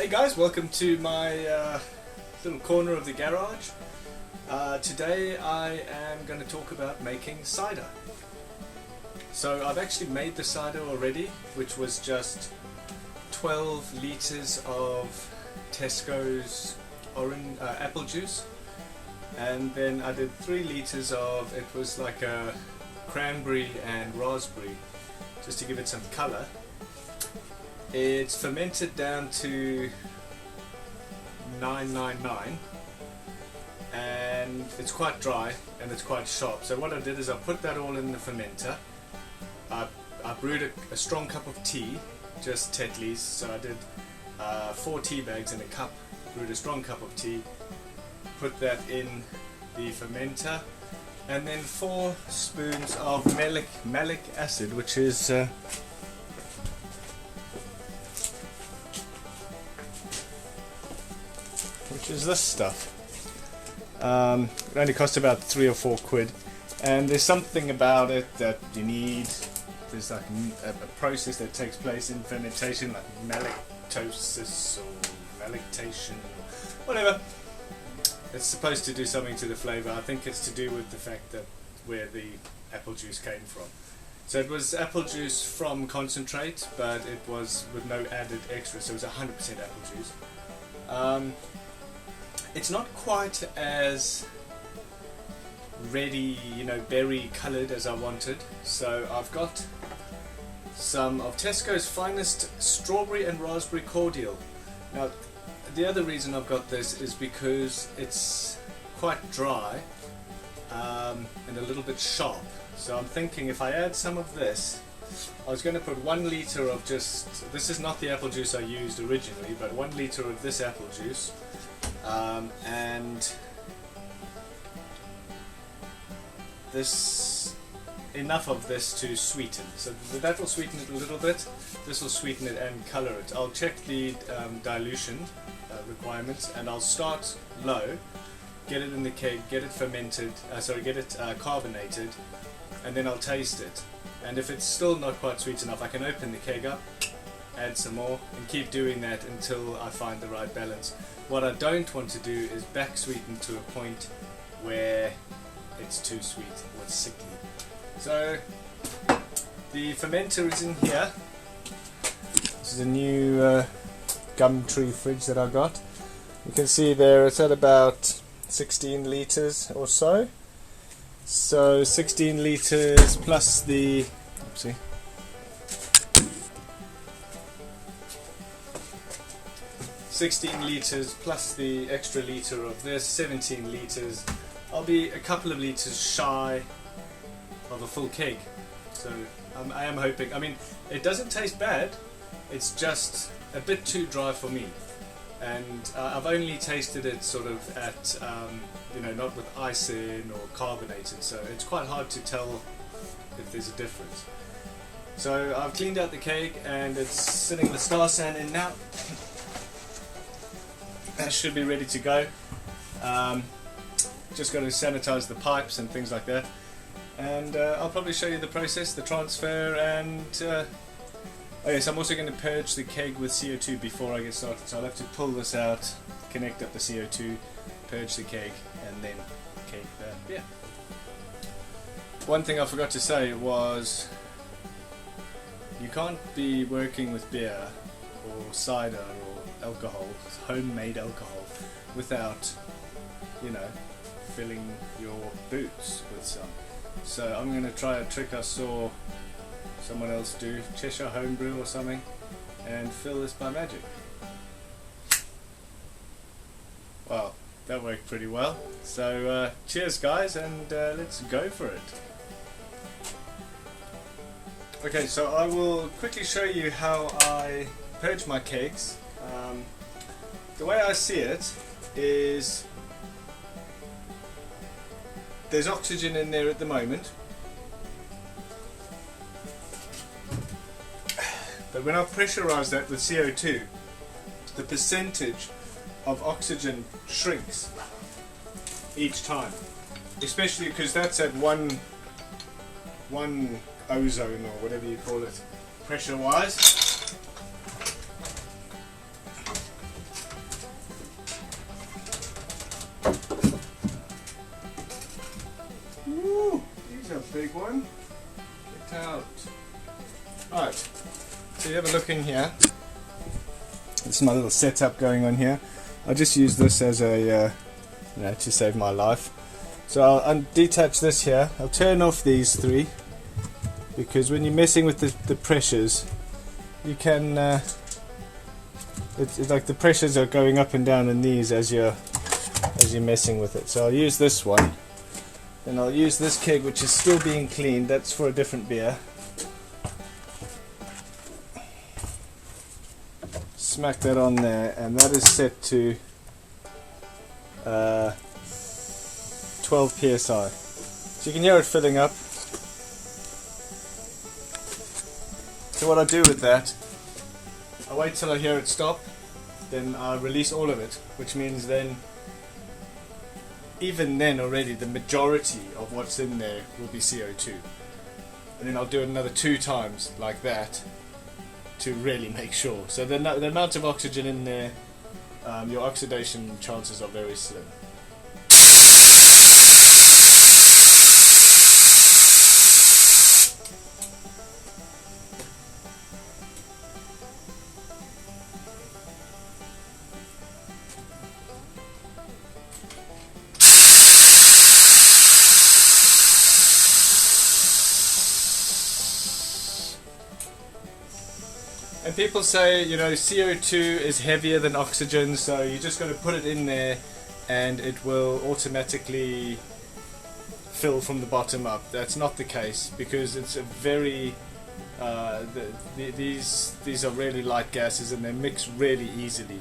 Hey guys, welcome to my little corner of the garage. Today I am going to talk about making cider. So I've actually made the cider already, which was just 12 litres of Tesco's orange apple juice, and then I did 3 litres of, it was like a cranberry and raspberry, just to give it some colour. It's fermented down to 999 and it's quite dry and it's quite sharp. So what I did is I put that all in the fermenter. I brewed a strong cup of tea, just Tetley's, so I did 4 tea bags in a cup, brewed a strong cup of tea, put that in the fermenter, and then 4 spoons of malic acid, which is this stuff. It only cost about 3 or 4 quid, and there's something about it that you need. There's like a process that takes place in fermentation, like malactosis or malactation, whatever. It's supposed to do something to the flavour. I think it's to do with the fact that where the apple juice came from. So it was apple juice from concentrate, but it was with no added extra, so it was 100% apple juice. It's not quite as ready, berry coloured as I wanted. So I've got some of Tesco's finest strawberry and raspberry cordial. Now, the other reason I've got this is because it's quite dry and a little bit sharp. So I'm thinking if I add some of this, I was going to put 1 litre of just, this is not the apple juice I used originally, but 1 litre of this apple juice, and this, enough of this to sweeten. So that will sweeten it a little bit, this will sweeten it and colour it. I'll check the dilution requirements, and I'll start low, get it in the keg, get it fermented, get it carbonated, and then I'll taste it. And if it's still not quite sweet enough, I can open the keg up, add some more, and keep doing that until I find the right balance. What I don't want to do is back sweeten to a point where it's too sweet or it's sickly. So the fermenter is in here. This is a new Gumtree fridge that I got. You can see there it's at about 16 litres or so. So 16 litres plus the, oopsie, 16 litres plus the extra litre of this, 17 litres. I'll be a couple of litres shy of a full keg. So I am hoping, it doesn't taste bad, it's just a bit too dry for me. And I've only tasted it sort of at, not with ice in or carbonated, so it's quite hard to tell if there's a difference. So I've cleaned out the keg and it's sitting with star sand in now. That should be ready to go. Just got to sanitize the pipes and things like that. And I'll probably show you the process, the transfer, and oh yes, I'm also going to purge the keg with CO2 before I get started. So I'll have to pull this out, connect up the CO2, purge the keg, and then keg the beer. One thing I forgot to say was you can't be working with beer or cider or alcohol, homemade alcohol, without, filling your boots with some. So I'm going to try a trick I saw someone else do, Cheshire Homebrew or something, and fill this by magic. Wow, that worked pretty well. So cheers guys, and let's go for it. Okay, so I will quickly show you how I purge my kegs. The way I see it is there's oxygen in there at the moment, but when I pressurize that with CO2, the percentage of oxygen shrinks each time, especially because that's at one ozone or whatever you call it, pressure wise. on. Get out. Right. So you have a look in here. This is my little setup going on here. I'll just use this as a, to save my life. So I'll detach this here. I'll turn off these three because when you're messing with the pressures, you can. It's like the pressures are going up and down in these as you're messing with it. So I'll use this one. Then I'll use this keg, which is still being cleaned. That's for a different beer. Smack that on there, and that is set to 12 psi. So you can hear it filling up. So what I do with that, I wait till I hear it stop, then I release all of it, which means then, even then already, the majority of what's in there will be CO2. And then I'll do it another 2 times like that to really make sure. So the amount of oxygen in there, your oxidation chances are very slim. And people say, CO2 is heavier than oxygen, so you're just going to put it in there and it will automatically fill from the bottom up. That's not the case, because it's a very these are really light gases and they mix really easily.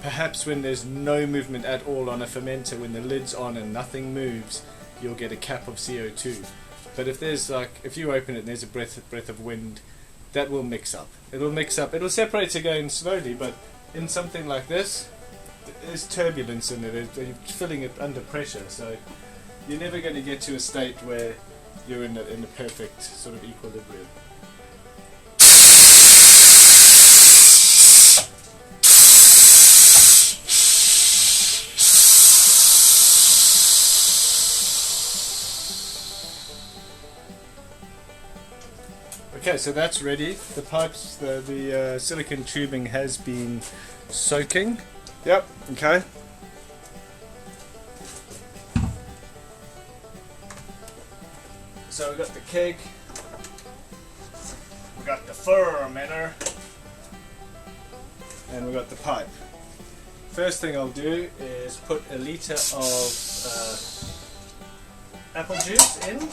Perhaps when there's no movement at all on a fermenter, when the lid's on and nothing moves, you'll get a cap of CO2. But if there's if you open it and there's a breath of wind, that will mix up. It'll mix up. It'll separate again slowly, but in something like this, there's turbulence in it. You're filling it under pressure, so you're never going to get to a state where you're in a perfect sort of equilibrium. Okay, so that's ready. The pipes, the silicone tubing has been soaking. Yep, okay. So we got the keg, we got the fermenter, and we got the pipe. First thing I'll do is put a litre of apple juice in.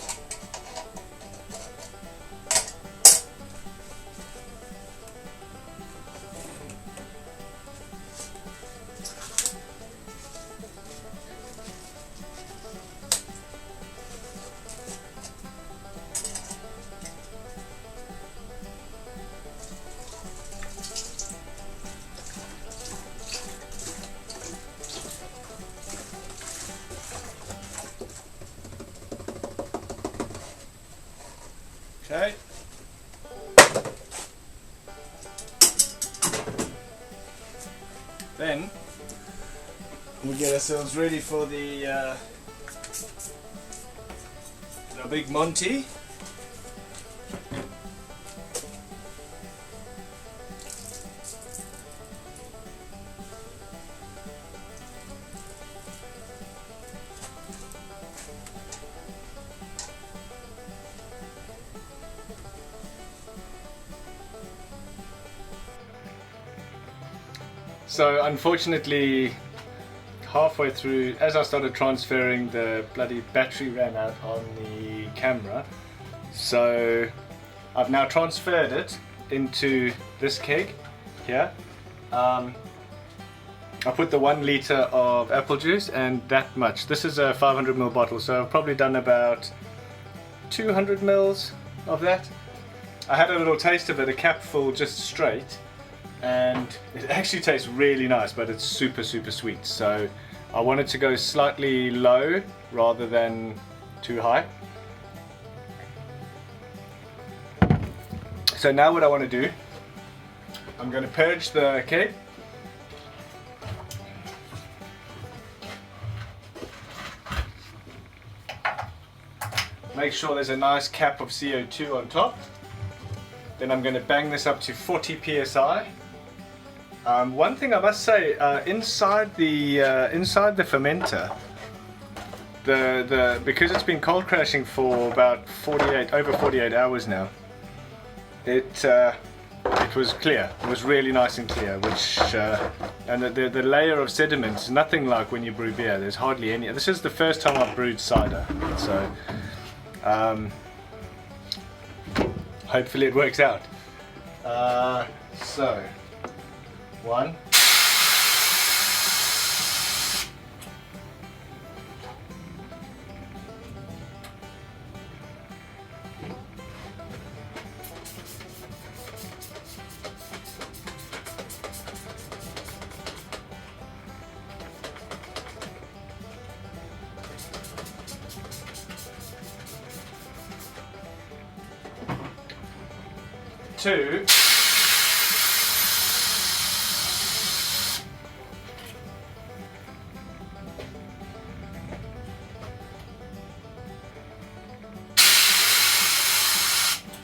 Okay. Then we get ourselves ready for the big Monty. So unfortunately, halfway through, as I started transferring, the bloody battery ran out on the camera. So I've now transferred it into this keg here. I put the 1 litre of apple juice and that much. This is a 500 ml bottle, so I've probably done about 200 mls of that. I had a little taste of it, a cap full just straight. And it actually tastes really nice, but it's super sweet, so I wanted to go slightly low rather than too high. So now what I want to do, I'm going to purge the keg. Make sure there's a nice cap of CO2 on top. Then I'm going to bang this up to 40 psi. One thing I must say, inside the fermenter, because it's been cold crashing for about over 48 hours now, it was clear. It was really nice and clear, which and the layer of sediment is nothing like when you brew beer. There's hardly any. This is the first time I've brewed cider, so hopefully it works out. So 1. 2.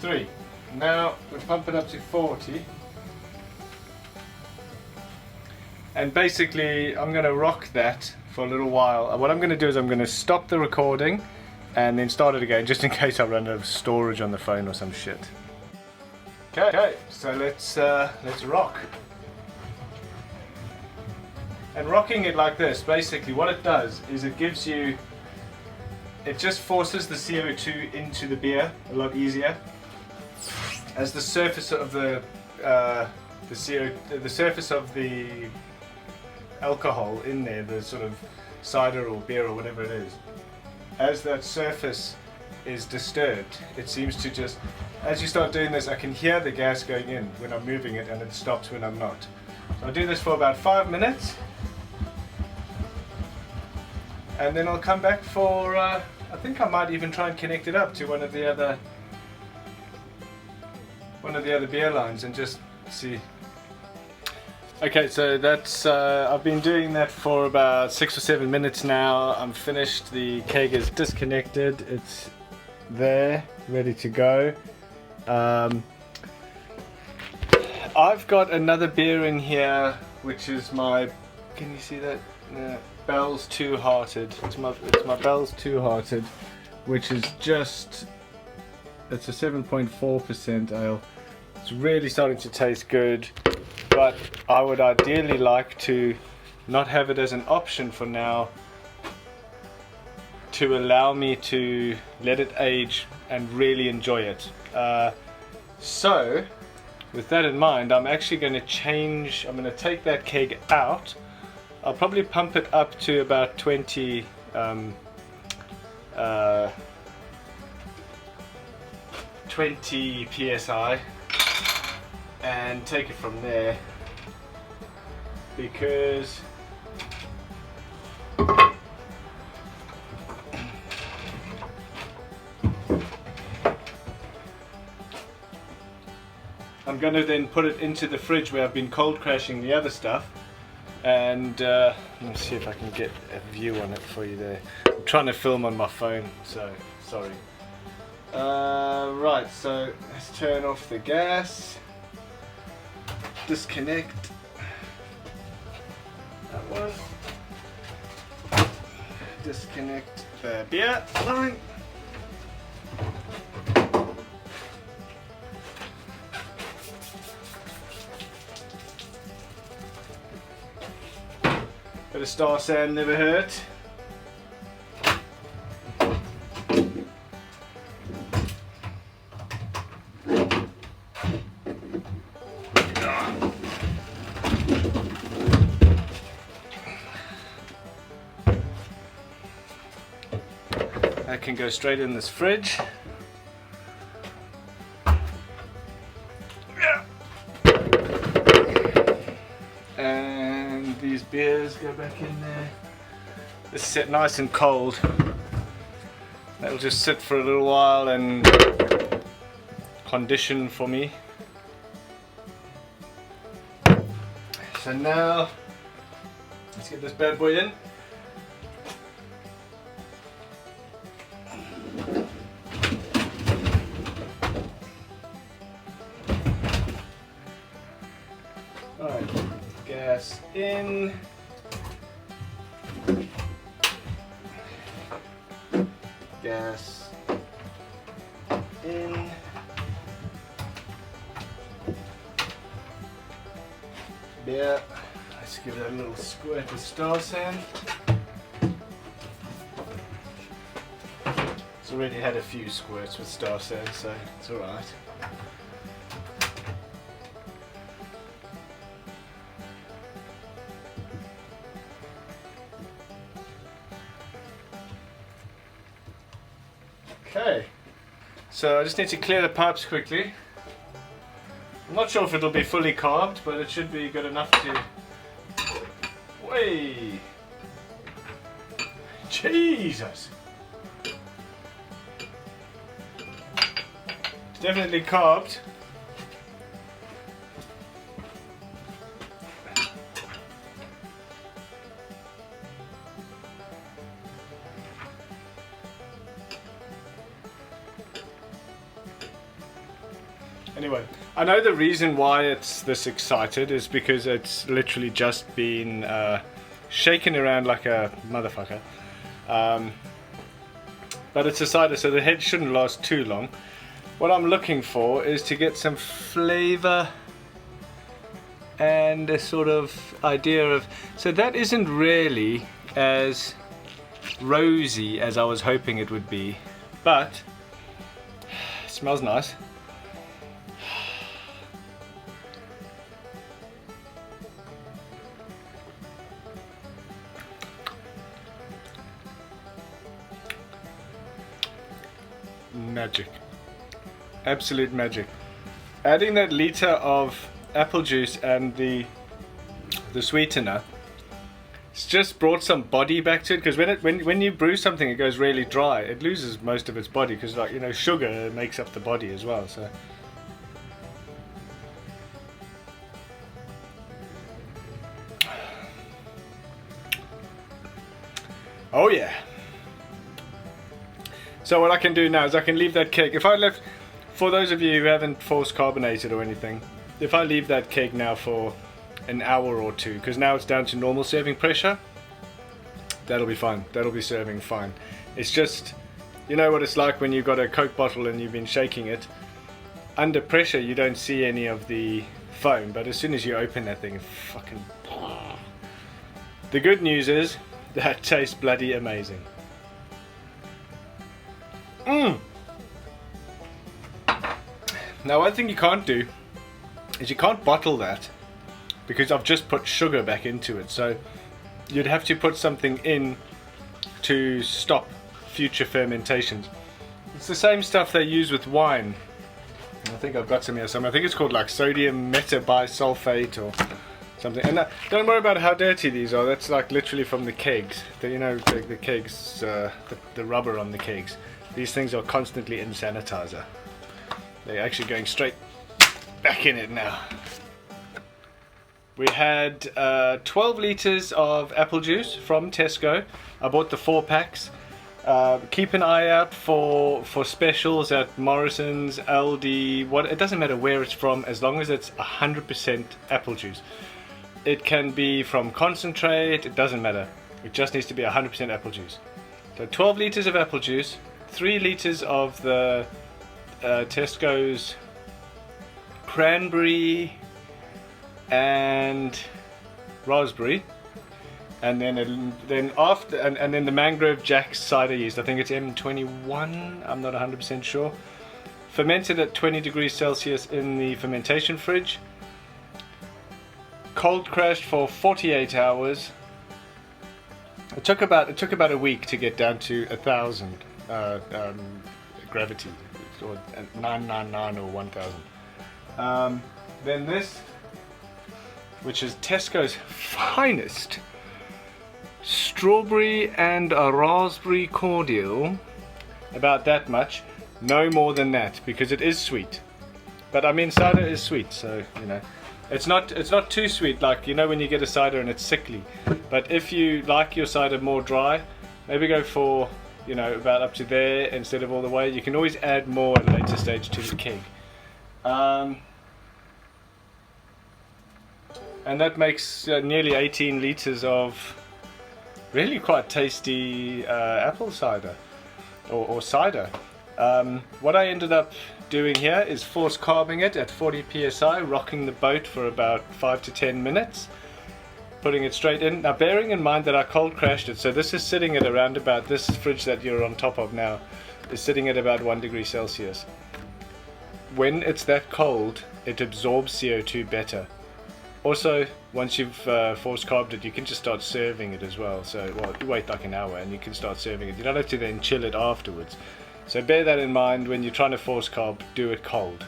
3. Now we pump it up to 40. And basically I'm going to rock that for a little while. What I'm going to do is I'm going to stop the recording and then start it again, just in case I run out of storage on the phone or some shit. Okay, so let's rock. And rocking it like this, basically what it does is it just forces the CO2 into the beer a lot easier. As the surface of the surface of the alcohol in there, the sort of cider or beer or whatever it is, as that surface is disturbed, it seems to just, as you start doing this, I can hear the gas going in when I'm moving it, and it stops when I'm not. So I'll do this for about 5 minutes, and then I'll come back for, I think I might even try and connect it up to one of the other beer lines and just see. Okay, so that's I've been doing that for about 6 or 7 minutes now. I'm finished. The keg is disconnected. It's there, ready to go. I've got another beer in here, which is my, can you see that? Bell's Two Hearted. It's my Bell's Two Hearted, which is just, it's a 7.4% ale. It's really starting to taste good, but I would ideally like to not have it as an option for now, to allow me to let it age and really enjoy it. So with that in mind, I'm actually going to change. I'm going to take that keg out. I'll probably pump it up to about 20 psi and take it from there, because I'm going to then put it into the fridge where I've been cold crashing the other stuff, and let me see if I can get a view on it for you there. I'm trying to film on my phone, so sorry. Right, so let's turn off the gas, disconnect that one, disconnect the beer line. Bit of star sand never hurt. That can go straight in this fridge. And these beers go back in there. This is set nice and cold. That'll just sit for a little while and condition for me. So now, let's get this bad boy in. in. Gas in. Beer. Let's give it a little squirt with star sand. It's already had a few squirts with star sand, so it's alright. Okay, so I just need to clear the pipes quickly. I'm not sure if it'll be fully carved, but it should be good enough to... Way! Jesus! It's definitely carved. Anyway, I know the reason why it's this excited is because it's literally just been shaken around like a motherfucker. But it's a cider, so the head shouldn't last too long. What I'm looking for is to get some flavor and a sort of idea of... So that isn't really as rosy as I was hoping it would be, but it smells nice. Magic. Absolute magic. Adding that liter of apple juice and the sweetener, it's just brought some body back to it, because when you brew something it goes really dry, it loses most of its body, because, like, you know, sugar makes up the body as well. So oh yeah. So what I can do now is I can leave that keg. If I left, for those of you who haven't force carbonated or anything, if I leave that keg now for an hour or two, because now it's down to normal serving pressure, that'll be fine. That'll be serving fine. It's just, you know what it's like when you've got a Coke bottle and you've been shaking it. Under pressure you don't see any of the foam, but as soon as you open that thing, it fucking... The good news is that tastes bloody amazing. Now, one thing you can't do is you can't bottle that, because I've just put sugar back into it, so you'd have to put something in to stop future fermentations. It's the same stuff they use with wine. I think I've got some here somewhere. I think it's called like sodium metabisulfate or something. And don't worry about how dirty these are. That's like literally from the kegs. You know, the kegs, the rubber on the kegs. These things are constantly in sanitizer. They're actually going straight back in it now. We had 12 litres of apple juice from Tesco. I bought the 4 packs. Keep an eye out for specials at Morrison's, Aldi, it doesn't matter where it's from, as long as it's 100% apple juice. It can be from concentrate, it doesn't matter. It just needs to be 100% apple juice. So 12 litres of apple juice, 3 litres of the Tesco's cranberry and raspberry, and then the Mangrove Jack's cider yeast. I think it's M21. I'm not 100% sure. Fermented at 20 degrees Celsius in the fermentation fridge. Cold crashed for 48 hours. It took about a week to get down to 1,000 gravity, or 999 or 1,000. Then this, which is Tesco's finest strawberry and a raspberry cordial, about that much, no more than that, because it is sweet. But I mean, cider is sweet, so you know, it's not too sweet, like, you know, when you get a cider and it's sickly. But if you like your cider more dry, maybe go for, you know, about up to there instead of all the way. You can always add more at a later stage to the keg. and that makes nearly 18 liters of really quite tasty apple cider or cider. What I ended up doing here is force carbing it at 40 psi, rocking the boat for about 5 to 10 minutes, putting it straight in. Now bearing in mind that I cold crashed it, so this is sitting at around about, this fridge that you're on top of now is sitting at about 1 degree Celsius. When it's that cold, it absorbs CO2 better. Also, once you've force carbed it, you can just start serving it as well. So, well, you wait like an hour and you can start serving it. You don't have to then chill it afterwards. So bear that in mind when you're trying to force carb, do it cold.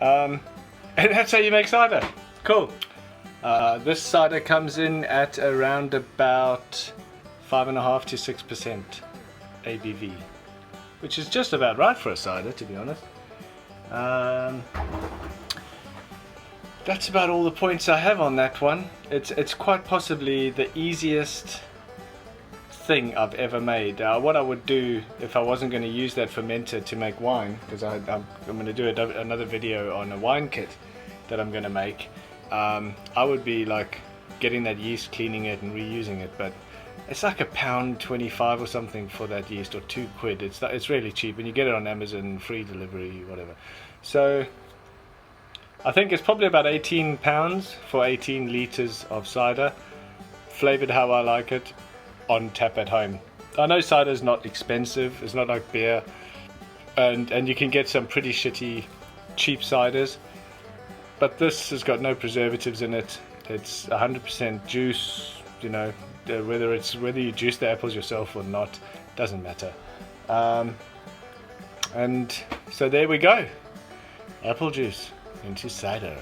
And that's how you make cider. Cool. This cider comes in at around about 5.5 to 6% ABV, which is just about right for a cider, to be honest. That's about all the points I have on that one. It's quite possibly the easiest thing I've ever made. What I would do if I wasn't going to use that fermenter to make wine, because I'm going to do another video on a wine kit that I'm going to make, I would be like getting that yeast, cleaning it and reusing it, but it's like £1.25 or something for that yeast, or £2. It's really cheap, and you get it on Amazon, free delivery, whatever. So I think it's probably about £18 for 18 litres of cider, flavoured how I like it, on tap at home. I know cider is not expensive, it's not like beer, and you can get some pretty shitty cheap ciders, but this has got no preservatives in it. It's 100% juice, you know, whether you juice the apples yourself or not, doesn't matter. And so there we go, apple juice into cider.